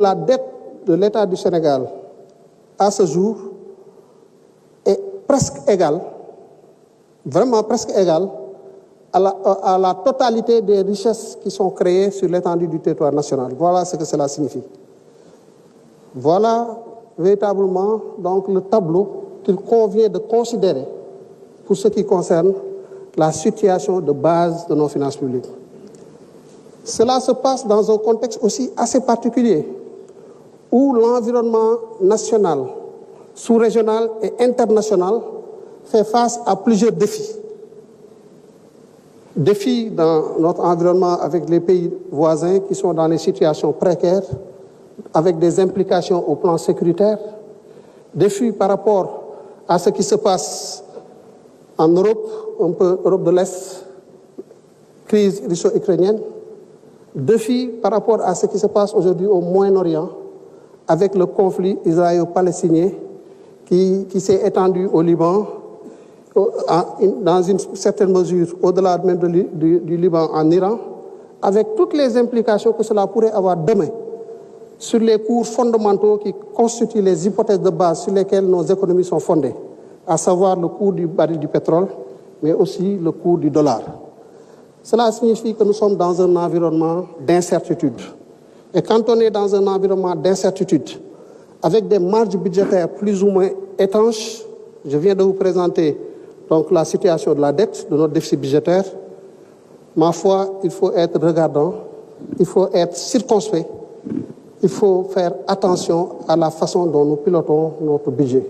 La dette de l'État du Sénégal à ce jour est presque égale, vraiment presque égale, à la totalité des richesses qui sont créées sur l'étendue du territoire national. Voilà ce que cela signifie. Voilà véritablement donc le tableau qu'il convient de considérer pour ce qui concerne la situation de base de nos finances publiques. Cela se passe dans un contexte aussi assez particulier où l'environnement national, sous-régional et international fait face à plusieurs défis. Défis dans notre environnement avec les pays voisins qui sont dans des situations précaires, avec des implications au plan sécuritaire, défis par rapport à ce qui se passe en Europe, un peu Europe de l'Est, crise russo-ukrainienne, défis par rapport à ce qui se passe aujourd'hui au Moyen-Orient, avec le conflit israélo-palestinien qui s'est étendu au Liban, dans une certaine mesure au-delà même du Liban en Iran, avec toutes les implications que cela pourrait avoir demain sur les cours fondamentaux qui constituent les hypothèses de base sur lesquelles nos économies sont fondées, à savoir le cours du baril du pétrole, mais aussi le cours du dollar. Cela signifie que nous sommes dans un environnement d'incertitude. Et quand on est dans un environnement d'incertitude, avec des marges budgétaires plus ou moins étanches, je viens de vous présenter donc la situation de la dette, de notre déficit budgétaire. Ma foi, il faut être regardant, il faut être circonspect, il faut faire attention à la façon dont nous pilotons notre budget.